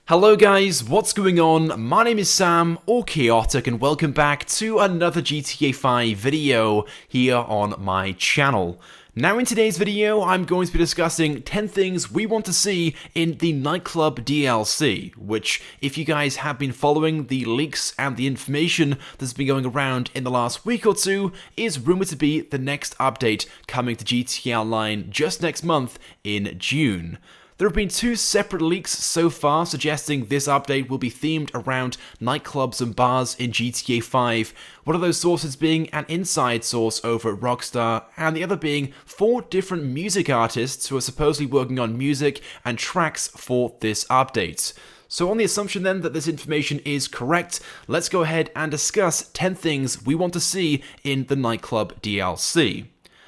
Hello guys, what's going on? My name is Sam, or Chaotic, and welcome back to another GTA 5 video here on my channel. Now in today's video, I'm going to be discussing 10 things we want to see in the Nightclub DLC, which, if you guys have been following the leaks and the information that's been going around in the last week or two, is rumored to be the next update coming to GTA Online just next month in June. There have been two separate leaks so far suggesting this update will be themed around nightclubs and bars in GTA 5, one of those sources being an inside source over at Rockstar, and the other being 4 different music artists who are supposedly working on music and tracks for this update. So on the assumption then that this information is correct, let's go ahead and discuss 10 things we want to see in the Nightclub DLC.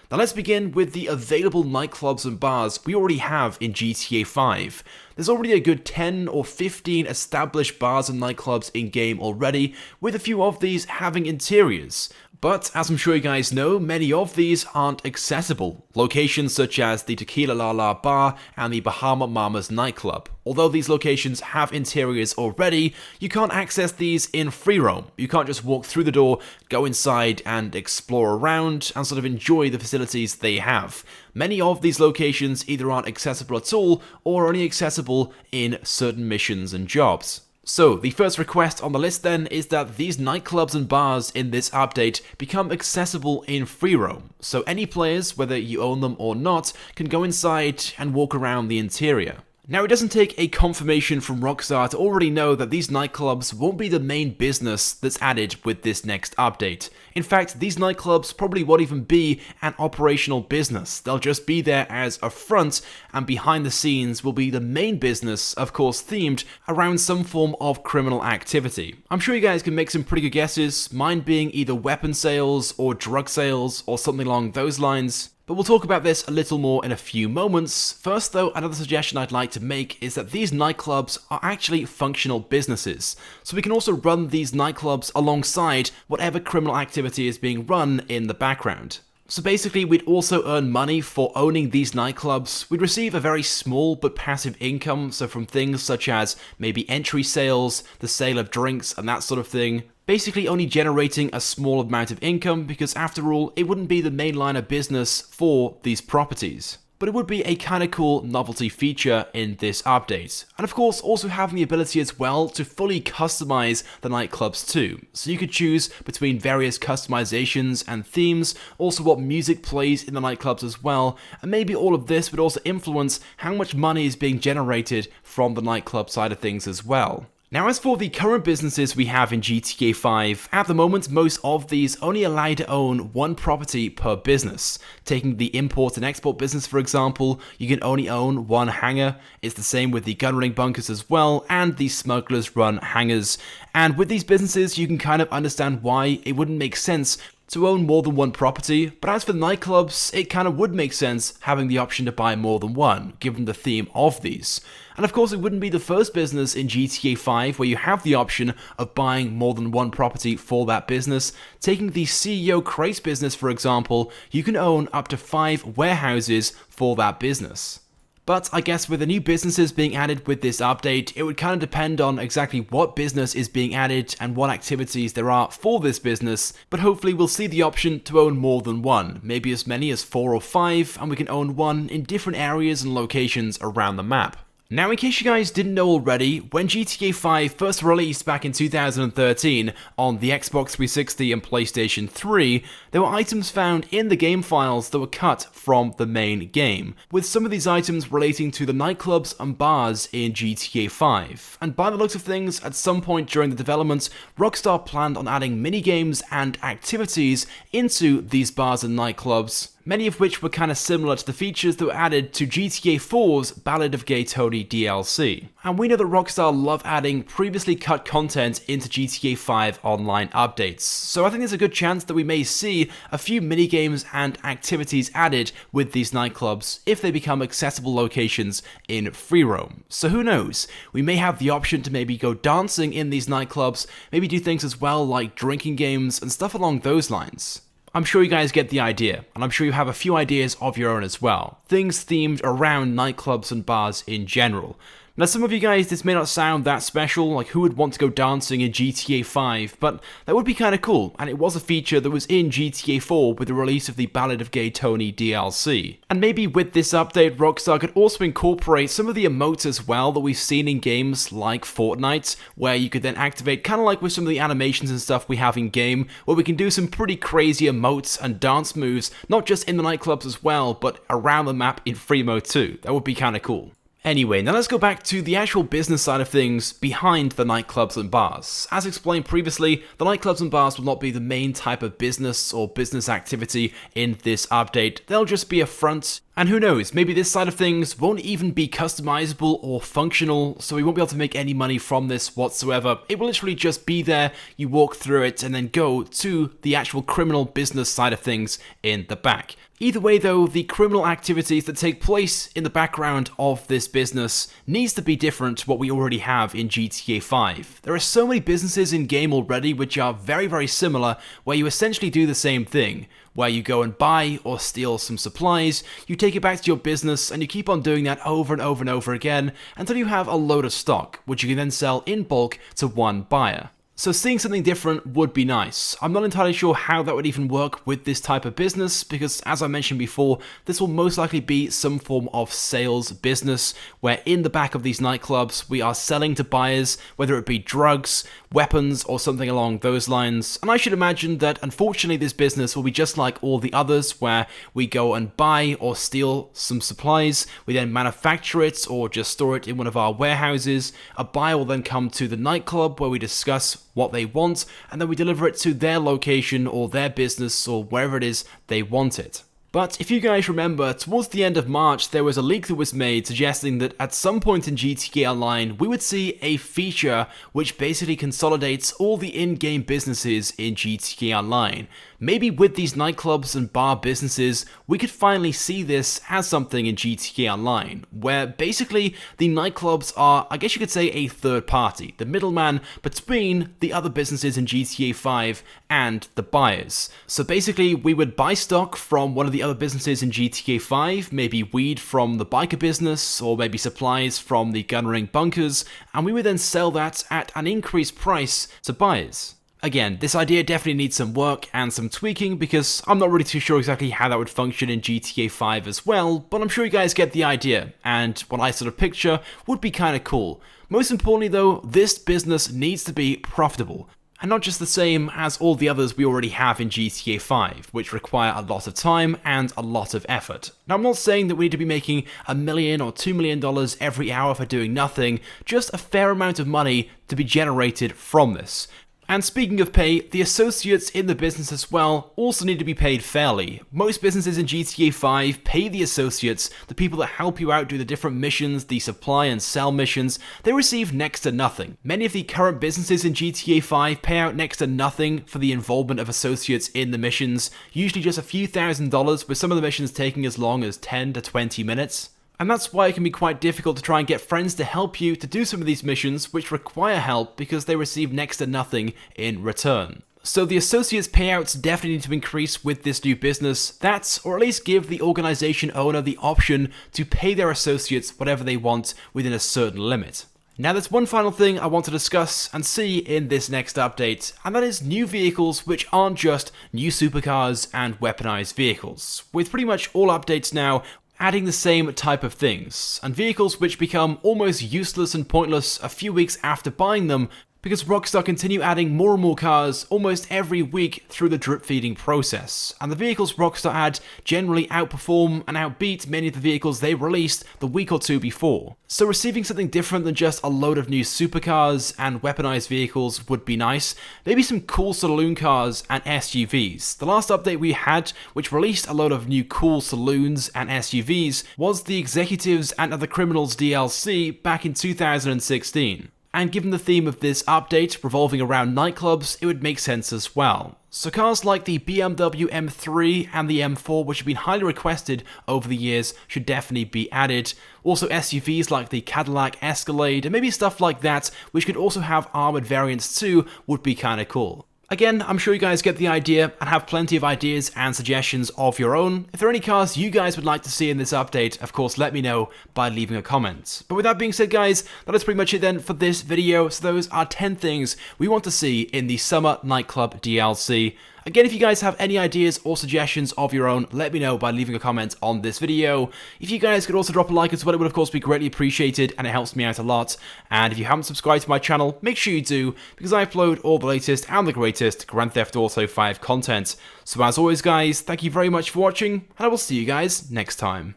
Now let's begin with the available nightclubs and bars we already have in GTA 5. There's already a good 10 or 15 established bars and nightclubs in-game already, with a few of these having interiors. But, as I'm sure you guys know, many of these aren't accessible. Locations such as the Tequila La La Bar and the Bahama Mamas nightclub. Although these locations have interiors already, you can't access these in free roam. You can't just walk through the door, go inside and explore around and sort of enjoy the facilities they have. Many of these locations either aren't accessible at all or only accessible in certain missions and jobs. So, the first request on the list then is that these nightclubs and bars in this update become accessible in free roam, so any players, whether you own them or not, can go inside and walk around the interior. Now, it doesn't take a confirmation from Rockstar to already know that these nightclubs won't be the main business that's added with this next update. In fact, these nightclubs probably won't even be an operational business. They'll just be there as a front, and behind the scenes will be the main business, of course themed around some form of criminal activity. I'm sure you guys can make some pretty good guesses, mine being either weapon sales or drug sales or something along those lines. But we'll talk about this a little more in a few moments. First though, another suggestion I'd like to make is that these nightclubs are actually functional businesses. So we can also run these nightclubs alongside whatever criminal activity is being run in the background. So basically, we'd also earn money for owning these nightclubs. We'd receive a very small but passive income, so from things such as maybe entry sales, the sale of drinks and that sort of thing. Basically only generating a small amount of income because after all, it wouldn't be the main line of business for these properties. But it would be a kinda cool novelty feature in this update. And of course, also having the ability as well to fully customize the nightclubs too. So you could choose between various customizations and themes, also what music plays in the nightclubs as well, and maybe all of this would also influence how much money is being generated from the nightclub side of things as well. Now as for the current businesses we have in GTA 5, at the moment most of these only allow you to own one property per business. Taking the import and export business for example, you can only own one hangar. It's the same with the gunrunning bunkers as well, and the smugglers run hangars. And with these businesses you can kind of understand why it wouldn't make sense to own more than one property, but as for the nightclubs, it kind of would make sense having the option to buy more than one, given the theme of these. And of course it wouldn't be the first business in GTA 5 where you have the option of buying more than one property for that business. Taking the CEO Crate business for example, you can own up to 5 warehouses for that business. But I guess with the new businesses being added with this update, it would kind of depend on exactly what business is being added and what activities there are for this business, but hopefully we'll see the option to own more than one, maybe as many as 4 or 5, and we can own one in different areas and locations around the map. Now in case you guys didn't know already, when GTA 5 first released back in 2013 on the Xbox 360 and PlayStation 3, there were items found in the game files that were cut from the main game, with some of these items relating to the nightclubs and bars in GTA 5. And by the looks of things, at some point during the development, Rockstar planned on adding minigames and activities into these bars and nightclubs, many of which were kind of similar to the features that were added to GTA 4's Ballad of Gay Tony DLC. And we know that Rockstar love adding previously cut content into GTA 5 online updates, so I think there's a good chance that we may see a few minigames and activities added with these nightclubs if they become accessible locations in free roam. So who knows, we may have the option to maybe go dancing in these nightclubs, maybe do things as well like drinking games and stuff along those lines. I'm sure you guys get the idea, and I'm sure you have a few ideas of your own as well. Things themed around nightclubs and bars in general. Now, some of you guys, this may not sound that special, like who would want to go dancing in GTA 5, but that would be kind of cool, and it was a feature that was in GTA 4 with the release of the Ballad of Gay Tony DLC. And maybe with this update, Rockstar could also incorporate some of the emotes as well that we've seen in games like Fortnite, where you could then activate, kind of like with some of the animations and stuff we have in game, where we can do some pretty crazy emotes and dance moves, not just in the nightclubs as well, but around the map in free mode too. That would be kind of cool. Anyway, now let's go back to the actual business side of things behind the nightclubs and bars. As explained previously, the nightclubs and bars will not be the main type of business or business activity in this update. They'll just be a front. And who knows, maybe this side of things won't even be customizable or functional, so we won't be able to make any money from this whatsoever. It will literally just be there, you walk through it, and then go to the actual criminal business side of things in the back. Either way though, the criminal activities that take place in the background of this business needs to be different to what we already have in GTA 5. There are so many businesses in game already which are very similar, where you essentially do the same thing, where you go and buy or steal some supplies, you take it back to your business, and you keep on doing that over and over and over again until you have a load of stock, which you can then sell in bulk to one buyer. So seeing something different would be nice. I'm not entirely sure how that would even work with this type of business, because as I mentioned before, this will most likely be some form of sales business, where in the back of these nightclubs we are selling to buyers, whether it be drugs, weapons, or something along those lines. And I should imagine that unfortunately this business will be just like all the others, where we go and buy or steal some supplies, we then manufacture it or just store it in one of our warehouses, a buyer will then come to the nightclub where we discuss what they want, and then we deliver it to their location or their business or wherever it is they want it. But if you guys remember, towards the end of March, there was a leak that was made suggesting that at some point in GTA Online, we would see a feature which basically consolidates all the in-game businesses in GTA Online. Maybe with these nightclubs and bar businesses, we could finally see this as something in GTA Online, where basically the nightclubs are, I guess you could say, a third party, the middleman between the other businesses in GTA 5 and the buyers. So basically, we would buy stock from one of the other businesses in GTA 5, maybe weed from the biker business, or maybe supplies from the gun-ring bunkers, and we would then sell that at an increased price to buyers. Again, this idea definitely needs some work and some tweaking, because I'm not really too sure exactly how that would function in GTA 5 as well, but I'm sure you guys get the idea, and what I sort of picture would be kind of cool. Most importantly though, this business needs to be profitable, and not just the same as all the others we already have in GTA 5, which require a lot of time and a lot of effort. Now, I'm not saying that we need to be making $1 million or $2 million every hour for doing nothing, just a fair amount of money to be generated from this. And speaking of pay, the associates in the business as well also need to be paid fairly. Most businesses in GTA 5 pay the associates, the people that help you out do the different missions, the supply and sell missions, they receive next to nothing. Many of the current businesses in GTA 5 pay out next to nothing for the involvement of associates in the missions, usually just a few $1,000s, with some of the missions taking as long as 10 to 20 minutes. And that's why it can be quite difficult to try and get friends to help you to do some of these missions which require help, because they receive next to nothing in return. So the associates payouts definitely need to increase with this new business, or at least give the organization owner the option to pay their associates whatever they want within a certain limit. Now there's one final thing I want to discuss and see in this next update, and that is new vehicles which aren't just new supercars and weaponized vehicles. With pretty much all updates now adding the same type of things, and vehicles which become almost useless and pointless a few weeks after buying them, because Rockstar continue adding more and more cars almost every week through the drip feeding process, and the vehicles Rockstar add generally outperform and outbeat many of the vehicles they released the week or two before. So receiving something different than just a load of new supercars and weaponized vehicles would be nice. Maybe some cool saloon cars and SUVs. The last update we had, which released a load of new cool saloons and SUVs, was the Executives and Other Criminals DLC back in 2016. And given the theme of this update revolving around nightclubs, it would make sense as well. So cars like the BMW M3 and the M4, which have been highly requested over the years, should definitely be added. Also SUVs like the Cadillac Escalade, and maybe stuff like that, which could also have armored variants too, would be kinda cool. Again, I'm sure you guys get the idea and have plenty of ideas and suggestions of your own. If there are any cars you guys would like to see in this update, of course let me know by leaving a comment. But with that being said guys, that is pretty much it then for this video. So those are 10 things we want to see in the Summer Nightclub DLC. Again, if you guys have any ideas or suggestions of your own, let me know by leaving a comment on this video. If you guys could also drop a like as well, it would of course be greatly appreciated and it helps me out a lot. And if you haven't subscribed to my channel, make sure you do, because I upload all the latest and the greatest Grand Theft Auto 5 content. So as always guys, thank you very much for watching, and I will see you guys next time.